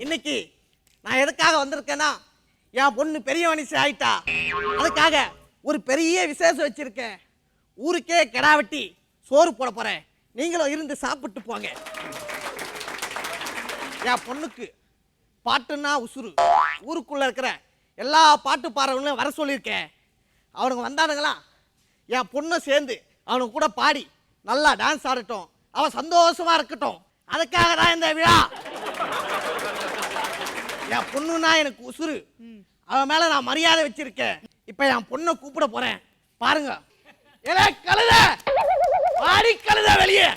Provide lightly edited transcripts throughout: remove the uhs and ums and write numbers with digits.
இன்னைக்கு நான் எதுக்காக வந்திருக்கேன்னா, என் பொண்ணு பெரிய மனுஷி ஆயிட்டா. அதுக்காக ஒரு பெரிய விசேஷம் வச்சிருக்கேன். ஊருக்கே கிடா வெட்டி சோறு போட போறேன். நீங்களும் இருந்து சாப்பிட்டு போங்க. என் பொண்ணுக்கு பாட்டுன்னா உசுறு. ஊருக்குள்ள இருக்கிற எல்லா பாட்டு பாடுறவங்களையும் வர சொல்லியிருக்கேன். அவனுங்க வந்தானுங்களா, என் பொண்ணை சேர்ந்து அவனுக்கு கூட பாடி நல்லா டான்ஸ் ஆடட்டும், அவன் சந்தோஷமா இருக்கட்டும். அதுக்காக தான் இந்த விழா. என் பொண்ணுன்னா எனக்கு உசுறு. அவன் மேல நான் மரியாதை வச்சிருக்கேன். இப்ப என் பொண்ணை கூப்பிட போறேன், பாருங்க. கழுத வாடி, கழுத வெளியே.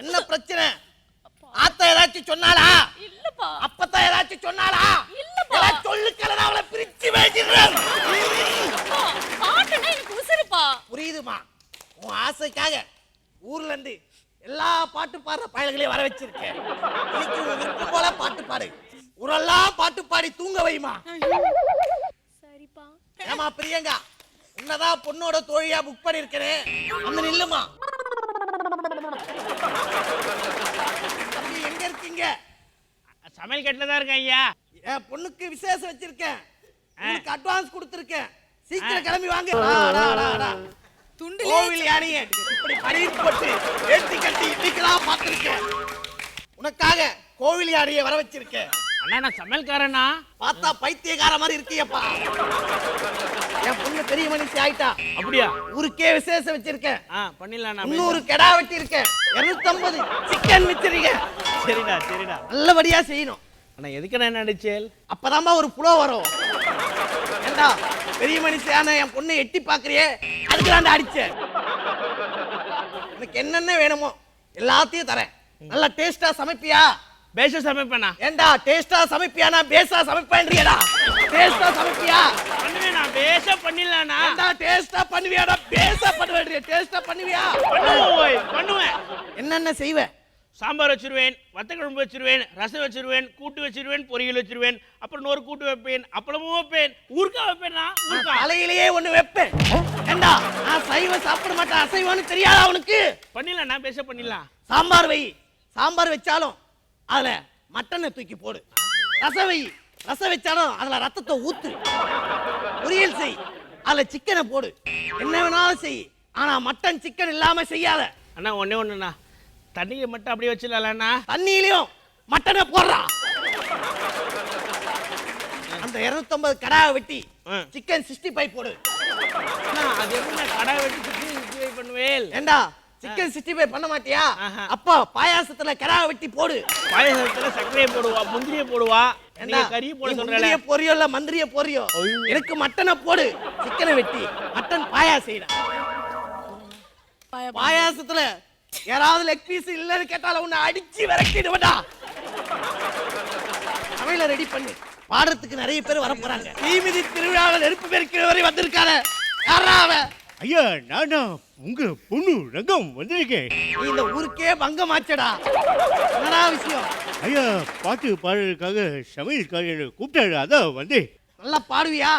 என்ன பிரச்சனை? ஆத்த ஏதாச்சும் சொன்னாலா? அப்பத்தான் ஏதாச்சும் சொன்னாலா? சொல்லு கழுத, அவளை பிரிச்சு பேசிடுறேன். புரியுதுமா? உன் ஆசைக்காக ஊர்ல இருந்து எல்லா பாட்டு பாடுற பயல்களையும் வர வச்சிருக்கேன். இன்னைக்கு உன் விருப்பம் போல பாட்டு பாடு. ஊரெல்லாம் பாட்டு பாடி தூங்க வைமா. சரிப்பா. ஏமா பிரியங்கா, உன்னதான் பொண்ணோட தோழியா புக் பண்ணிருக்கிறேன். வந்து நில்லுமா. எங்க இருக்கீங்க? சமையல் கட்டில தான் இருக்கேன் ஐயா. என் பொண்ணுக்கு விசேஷம் வச்சிருக்கேன். உங்களுக்கு அட்வான்ஸ் கொடுத்துருக்கேன். சீக்கிரம் கிளம்பி வாங்க. கோவில் யானையே இப்படி பணியில் போட்டு ஏற்றி கட்டி இன்னைக்குதான் பார்த்திருக்கேன். உனக்காக கோவில் யானையை வர வச்சிருக்கேன். அண்ணா நான் சமையல்காரனா? பார்த்தா பைத்தியக்கார மாதிரி இருக்கியப்பா. என் பொண்ணு பெரிய மனுஷி ஆயிட்டா. அப்படியா? ஊருக்கே விசேஷம் வச்சிருக்கேன். பண்ணிடலாம். 300 கெடா வெட்டி இருக்கேன். 250 சிக்கன் வச்சிருக்கேன். சரிடா சரிடா, நல்லபடியா செய்யணும். அண்ணா எதுக்கு நான் நடிச்சேன்? அப்பதாம்பா ஒரு புலோ வரும். ஏண்டா பெரிய மனுஷியான என் பொண்ணை எட்டி பாக்குறியே, அதுக்கு நான் அடிச்சேன். எனக்கு என்னென்ன வேணுமோ எல்லாத்தையும் தரேன். நல்லா டேஸ்டா சமைப்பியா? பேச சமைப்பேனா? ஏண்டா டேஸ்டா சமைப்பியானா பேசா சமைப்பேன்றியடா? டேஸ்டா சமைப்பியா? பண்ணுவேனா? பேச பண்ணிடலாம்னா. ஏண்டா டேஸ்டா பண்ணுவியாடா? பேசா பண்ணுவேன்றிய. டேஸ்டா பண்ணுவியா? பண்ணுவேன். என்னென்ன செய்வே? சாம்பார் வச்சிருவேன், வத்தக்குழம்பு வச்சிருவேன், ரசம் வச்சிருவேன், கூட்டு வச்சிருவேன், பொரியல் வச்சிருவேன், அப்புறம் இன்னொரு கூட்டு வைப்பேன், அப்பளமும் வைப்பேன், ஊர்க்கா வைப்பேனா? தலையிலேயே ஒண்ணு வைப்பேன். ஏண்டா நான் சைவம் சாப்பிட மாட்டேன், அசைவம்னு தெரியாதா அவனுக்கு? பண்ணிடலாம், நான் பேச பண்ணிடலாம். சாம்பார் வை. சாம்பார் வச்சாலும் அதுல மட்டனை தூக்கி போடு. ரசம் வை. ரசம் வச்சாலும் அதுல ரத்தத்தை ஊத்து. பொரியல் செய், அதுல சிக்கனை போடு. என்ன வேணாலும் செய், ஆனா மட்டன் சிக்கன் இல்லாம செய்யாத. அண்ணா ஒண்ணே ஒண்ணுண்ணா, தண்ணியை மட்டும் அப்படியே வச்சிடலாம்ண்ணா. தண்ணியிலையும் மட்டனை போடுறா. அந்த 250 கடா வெட்டி சிக்கன் 65 போடு. அது என்ன கடா வெட்டி சிக்கன் பண்ணுவேன்? ஏண்டா சிக்கன் 65 பண்ண மாட்டியா? அப்போ பாயாசத்துல கடா வெட்டி போடு. பாயாசத்துல சர்க்கரையை போடுவா, முந்திரியை போடுவா, கறி போட சொல்றல. பொரியோ இல்ல மந்திரிய பொரியோ, எனக்கு மட்டனை போடு. சிக்கனை வெட்டி மட்டன் பாயாசம் செய்யற. பாயாசத்துல யாராவது லெக் பீஸ் இல்லன்னு கேட்டால உன்னை அடிச்சு விரட்டிடுவடா. சமையல ரெடி பண்ணு. பாடுறதுக்கு நிறைய பேர் வர போறாங்க. தீமிதி திருவிழாவில் நெருப்பு பெருக்கிற வரை வந்திருக்காரு. யாரா அவன்? ஐயா, நானா உங்க பொண்ணு ரங்கம் வந்திருக்கேன். நீ இந்த ஊருக்கே பங்கமாச்சடா. என்னடா விஷயம்? ஐயா, பாட்டு பாடுறதுக்காக சமையல்காரர் கூப்பிட்டாரு, அதான் வந்து. நல்லா பாடுவியா?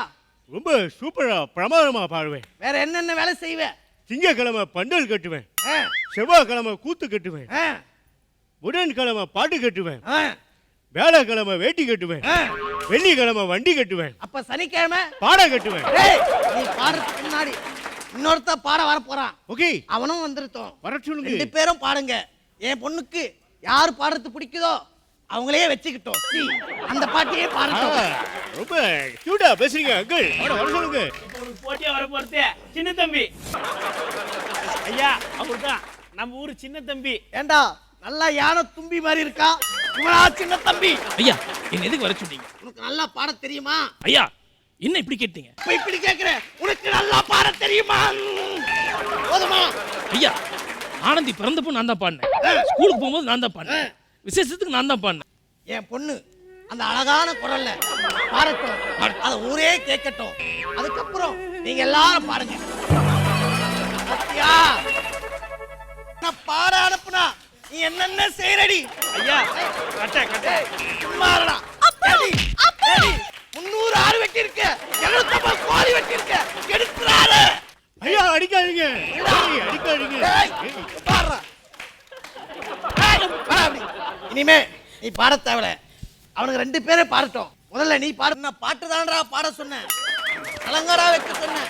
ரொம்ப சூப்பரா பிரமாதமா பாடுவேன். வேற என்னென்ன வேலை செய்வேன்? திங்கக்கிழமை பண்டல் கட்டுவேன், செவ்வாய்க்கிழமை கூத்து கட்டுவேன், புதன்கிழமை பாட்டு கட்டுவேன், வேலைக்கிழமை வேட்டி கட்டுவேன், வெள்ளிக்கிழமை வண்டி கட்டுவேன், அப்ப சனிக்கிழமை பாட கட்டுவேன். நீ பாடுறதுக்கு முன்னாடி இன்னொருத்த பாட வர போறான். ஓகே, அவனும் வந்துருத்தோம். வர சொல்லுங்க. 2 பேரும் பாடுங்க. என் பொண்ணுக்கு யார் பாடுறது பிடிக்குதோ அவங்களே வச்சுக்கிட்டோம். அந்த பாட்டையே பாடட்டும். ரொம்ப கியூட்டா பேசுறீங்க அங்கிள். வர சொல்லுங்க. போட்டியா வர போறது சின்ன தம்பி. ஐயா அவர்தான் நம்ம ஊரு சின்ன தம்பி. ஏண்டா நல்லா யானை தும்பி மாதிரி இருக்கா இவனா சின்ன தம்பி? ஐயா என்ன எதுக்கு வர சொன்னீங்க? உனக்கு நல்லா பாட தெரியுமா? ஐயா என்ன இப்படி கேட்டீங்க? இப்படி கேக்குற, உனக்கு நல்லா பாட தெரியுமா? போதுமா? ஐயா ஆனந்தி பிறந்தப்போ நான் தான் பாடினேன், ஸ்கூலுக்கு போகும்போது நான் தான் பாடினேன், விசேஷத்துக்கு நான் தான் பாடினேன். என் பொண்ணு அந்த அழகான குரல்ல பாடட்டும், அதை ஊரே கேட்கட்டும். அதுக்கப்புறம் நீங்க எல்லாரும் பாருங்க. நான் பாட அனுப்புனா நீ என்னென்ன செய்யறடி? ஐயா கட்ட கட்ட சும்மாடா. 300 ஆறு வெட்டி இருக்கு, 250 கோழி வெட்டி இருக்கு, எடுத்துறாரு. ஐயா அடிக்காதீங்க, அடிக்காதீங்க. பாடுறா. இனிமே நீ பாட தேவையில்ல. அவனுக்கு 2 பேரே பாடட்டும். முதல்ல நீ பாடுன பாட்டு தானடா பாட சொன்னேன், அலங்காரா வைக்க சொன்னேன்.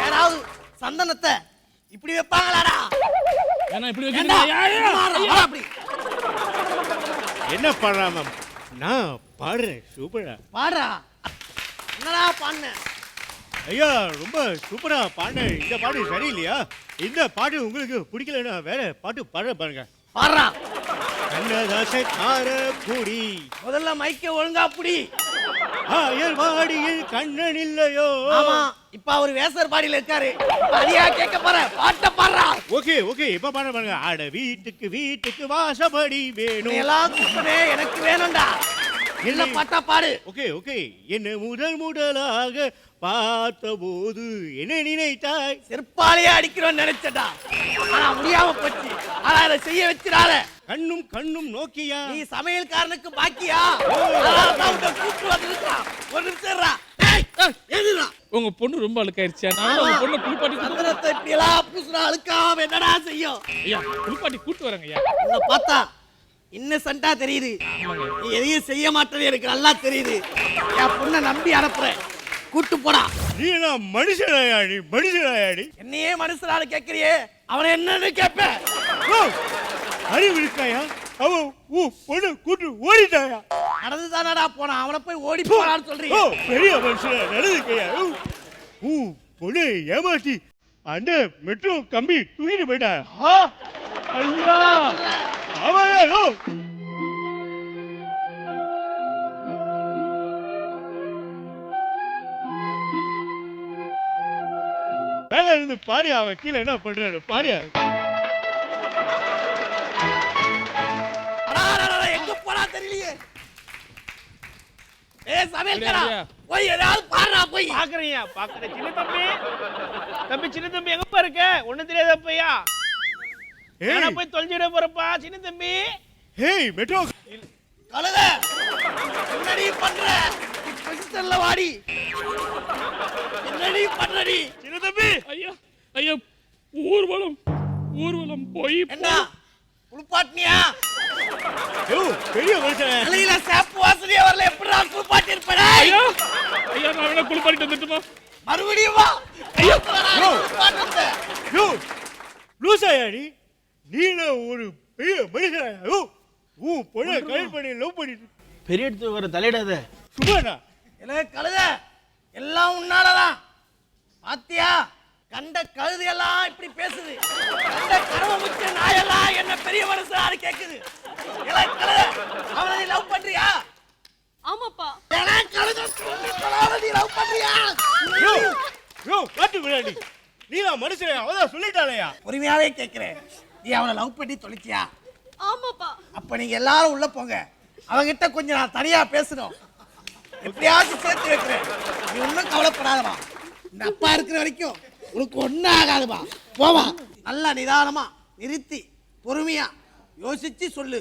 யாராவது சந்தனத்தை இப்படி வைப்பாங்களாடா? ஏன்னா இப்படி ஏண்டா? வைக்கிறீங்க. வா அப்படி என்ன பாடுறாம நான் பாடுறேன் சூப்பரா. பாடுறா. என்னடா பாடுன? ஐயா ரொம்ப சூப்பரா பாடினேன். இந்த பாட்டு சரியில்லையா? இந்த பாட்டு உங்களுக்கு பிடிக்கலன்னா வேற பாட்டு பாட பாருங்க. பாடுறா. கண்ணதாசை காரக்குடி முதல்ல மைக்க ஒழுங்கா புடி. அயல்வாடியில் கண்ணன் இல்லையோ. ஆமா, இப்ப அவர் வேசர் பாடியில இருக்காரு. அடியா கேட்க போற பாட்ட பாடுறா. ஓகே ஓகே இப்ப பாட பாருங்க. ஆட வீட்டுக்கு வீட்டுக்கு வாசப்படி வேணும். எல்லாம் குப்பனே எனக்கு வேணும்டா. என்ன பாட்டா பாடு. ஓகே ஓகே என்ன முதலாக பார்த்தபோது என்ன நினைத்தாய்? செருப்பாலேயே அடிக்கிறோம்னு நினைச்சடா, ஆனா முடியாம போச்சு. ஆனா அதை செய்ய வச்சிடாத. கண்ணும் கண்ணும் நோக்கியா? நீ சமையல்காரனுக்கு பாக்கியா? அதான் உன்னை கூப்பிட்டு வந்திருக்கான். ஒரு நிமிஷம் இருடா. ஏய், எதுடா? உங்க பொண்ணு ரொம்ப அழுக்காயிருச்சா? நான் உங்க பொண்ணை குளிப்பாட்டி சந்தனத்தை இப்படி எல்லாம் பூசுனா அழுக்காம என்னடா செய்யும்? ஐயா குளிப்பாட்டி கூட்டு வரேங்க ஐயா. உன்னை பார்த்தா இன்னசென்ட்டா தெரியுது. நீ எதையும் செய்ய மாட்டேன்னு எனக்கு நல்லா தெரியுது. என் பொண்ணை நம்பி அனுப்புறேன், கூட்டு போடா. நீ என்ன மனுஷனாயாடி? மனுஷனாயாடி? என்னையே மனுஷனால கேட்கறியே, அவனை என்னன்னு கேட்ப? அறிவு இருக்காயா? அவன் பொண்ணு கூட்டு ஓடிட்டாயா? நடந்துதானடா போனான், அவனை போய் ஓடி போறான்னு சொல்றீங்க. பெரிய மனுஷனா நடந்துக்கையா? பொண்ணு ஏமாத்தி அந்த மெட்ரோ கம்பி தூக்கிட்டு போயிட்டா. ஐயா அவன் மேல இருந்து பாரியா, அவன் கீழே என்ன பண்றாரு பாரியா. எங்க போனா தெரியலையே. ஏய் சமையல்காரா, ஐயா. போய் ஏதாவது பாருடா போய். பாக்குறீங்க பாக்குறேன். சின்ன தம்பி சின்ன தம்பி எங்கப்பா இருக்க? ஒண்ணும் தெரியாதப்பையா. ஏன்னா போய் தொலைஞ்சிட போறப்பா சின்ன தம்பி. ஹேய் மெட்ரோ கழுத என்னடி பண்ற? பொசிஷன்ல வாடி. என்னடி பண்றடி? சின்ன தம்பி ஐயா ஐயா ஊர்வலம் ஊர்வலம் போய் என்ன குளிப்பாட்டினியா? பெரிய மனுஷன். தலையில சேப்பு வாசனையே வரல, எப்படிடா குளிப்பாட்டி இருப்படா? ஐயா ஐயா நான் வேணா குளிப்பாட்டிட்டு வந்துட்டுமா? மறுபடியும் வா. ஐயோ. குளிப்பாட்டுறது. யோ லூசாயாடி? நீ ஒரு பெரிய மனுஷனா? பொண்ணை கல்யாணம் பண்ணி லவ் பண்ணிட்டு பெரிய எடுத்து வர தலையிடாத. சும்மாடா. இல்ல கழுத எல்லாம் உன்னாலதான். பாத்தியா, கண்ட கழுது எல்லாம் இப்படி பேசுது. கண்ட கருவ முச்ச நாயெல்லாம் என்ன பெரிய மனுஷனாரு கேக்குது. இல்ல கழுத, அவனை நீ லவ் பண்றியா? ஆமாப்பா. ஏன்னா கழுத நீ லவ் பண்றியா? காட்டு விளையாடி. நீதான் மனுஷன், அவதான் சொல்லிட்டாளையா? பொறுமையாவே கேக்குறேன், நீ அவனை லவ் பண்ணி தொலைச்சியா? ஆமாப்பா. அப்ப நீங்க எல்லாரும் உள்ள போங்க, அவங்கிட்ட கொஞ்சம் நான் தனியா பேசணும். எப்படியாச்சும் சேர்த்து வைக்கிறேன். நீ ஒன்றும் கவலைப்படாதவா. இந்த அப்பா இருக்கிற வரைக்கும் உனக்கு ஒன்றும் ஆகாதுமா. போவா. நல்லா நிதானமா நிறுத்தி பொறுமையா யோசிச்சு சொல்லு.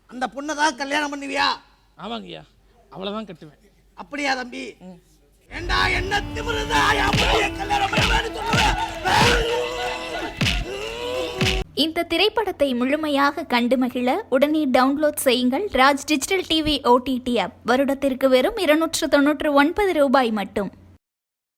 அந்த பொண்ணை தான் கல்யாணம் பண்ணுவியா? ஆமாங்க ஐயா, அவ்வளவுதான் கட்டுவேன். அப்படியா தம்பி? ஏண்டா என்ன திமிருதா? என் பொண்ணைய கல்யாணம் பண்ணுவேன்னு சொல்லுவேன். இந்த திரைப்படத்தை முழுமையாக கண்டு மகிழ உடனே டவுன்லோட் செய்யுங்கள் Raj Digital TV OTT app. வருடத்திற்கு வெறும் 299 ரூபாய் மட்டும்.